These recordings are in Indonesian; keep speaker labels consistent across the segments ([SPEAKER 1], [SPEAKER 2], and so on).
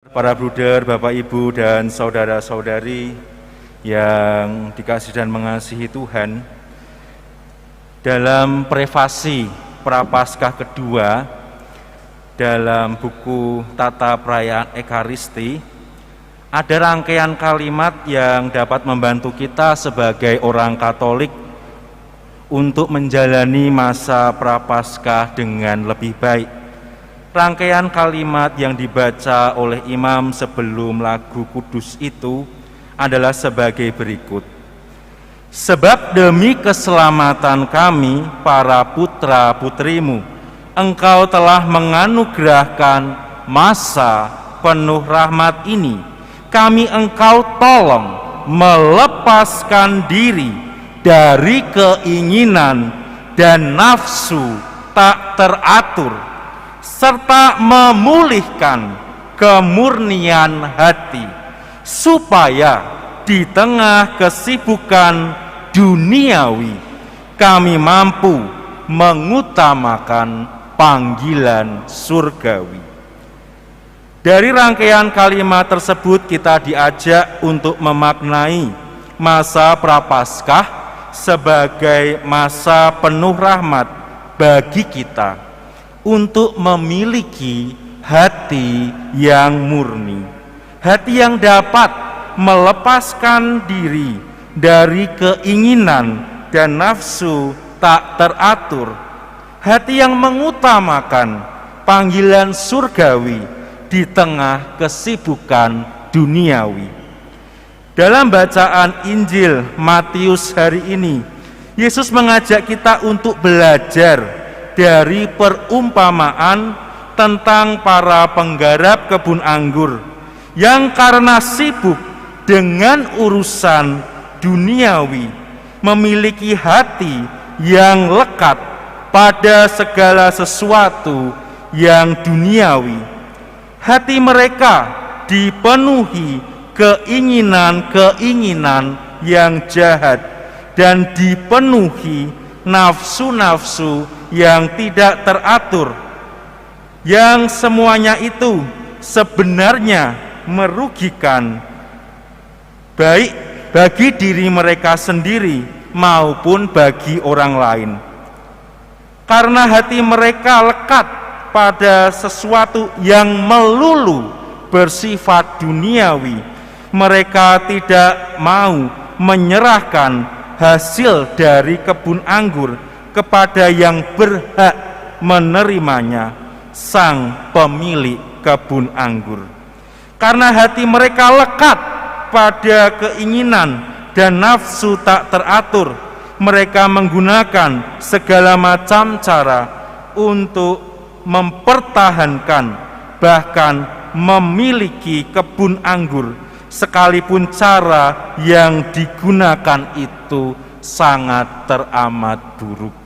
[SPEAKER 1] Para bruder, Bapak, Ibu, dan saudara-saudari yang dikasihi dan mengasihi Tuhan, dalam prefasi Prapaskah kedua dalam buku Tata Perayaan Ekaristi, ada rangkaian kalimat yang dapat membantu kita sebagai orang Katolik untuk menjalani masa Prapaskah dengan lebih baik. Rangkaian kalimat yang dibaca oleh imam sebelum lagu kudus itu adalah sebagai berikut. Sebab demi keselamatan kami, para putra-putrimu, Engkau telah menganugerahkan masa penuh rahmat ini. Kami Engkau tolong melepaskan diri dari keinginan dan nafsu tak teratur, serta memulihkan kemurnian hati, supaya di tengah kesibukan duniawi kami mampu mengutamakan panggilan surgawi. Dari rangkaian kalimat tersebut kita diajak untuk memaknai masa Prapaskah sebagai masa penuh rahmat bagi kita untuk memiliki hati yang murni, hati yang dapat melepaskan diri dari keinginan dan nafsu tak teratur, hati yang mengutamakan panggilan surgawi di tengah kesibukan duniawi. Dalam bacaan Injil Matius hari ini, Yesus mengajak kita untuk belajar dari perumpamaan tentang para penggarap kebun anggur yang karena sibuk dengan urusan duniawi memiliki hati yang lekat pada segala sesuatu yang duniawi. Hati mereka dipenuhi keinginan-keinginan yang jahat dan dipenuhi nafsu-nafsu yang tidak teratur, yang semuanya itu sebenarnya merugikan baik bagi diri mereka sendiri maupun bagi orang lain. Karena hati mereka lekat pada sesuatu yang melulu bersifat duniawi, mereka tidak mau menyerahkan hasil dari kebun anggur kepada yang berhak menerimanya, sang pemilik kebun anggur. Karena hati mereka lekat pada keinginan dan nafsu tak teratur, mereka menggunakan segala macam cara untuk mempertahankan, bahkan memiliki kebun anggur, sekalipun cara yang digunakan itu sangat teramat buruk.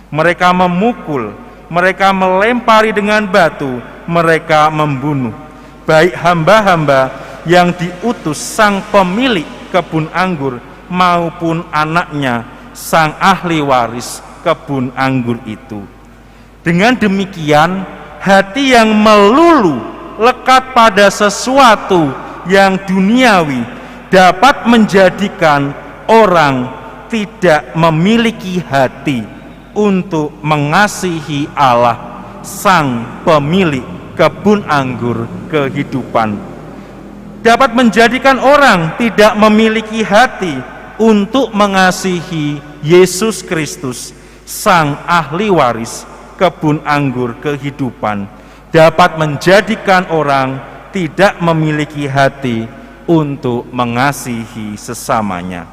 [SPEAKER 1] Mereka memukul, mereka melempari dengan batu, mereka membunuh, baik hamba-hamba yang diutus sang pemilik kebun anggur maupun anaknya, sang ahli waris kebun anggur itu. Dengan demikian, hati yang melulu lekat pada sesuatu yang duniawi dapat menjadikan orang tidak memiliki hati untuk mengasihi Allah, sang pemilik kebun anggur kehidupan. Dapat menjadikan orang tidak memiliki hati untuk mengasihi Yesus Kristus, sang ahli waris kebun anggur kehidupan. Dapat menjadikan orang tidak memiliki hati untuk mengasihi sesamanya.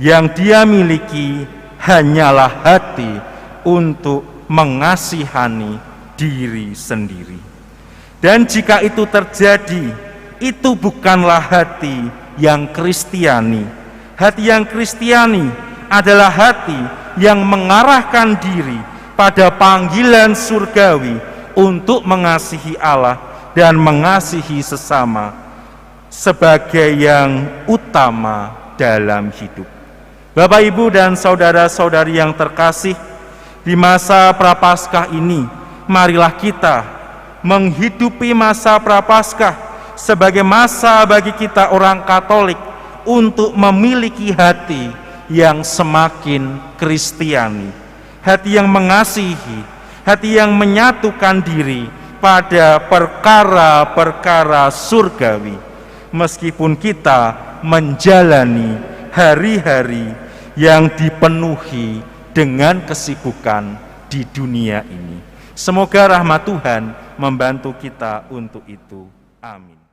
[SPEAKER 1] Yang dia miliki hanyalah hati untuk mengasihani diri sendiri. Dan jika itu terjadi, itu bukanlah hati yang Kristiani. Hati yang Kristiani adalah hati yang mengarahkan diri pada panggilan surgawi untuk mengasihi Allah dan mengasihi sesama sebagai yang utama dalam hidup. Bapak, Ibu, dan saudara-saudari yang terkasih, di masa Prapaskah ini, marilah kita menghidupi masa Prapaskah sebagai masa bagi kita orang Katolik untuk memiliki hati yang semakin Kristiani, hati yang mengasihi, hati yang menyatukan diri pada perkara-perkara surgawi, meskipun kita menjalani hari-hari yang dipenuhi dengan kesibukan di dunia ini. Semoga rahmat Tuhan membantu kita untuk itu. Amin.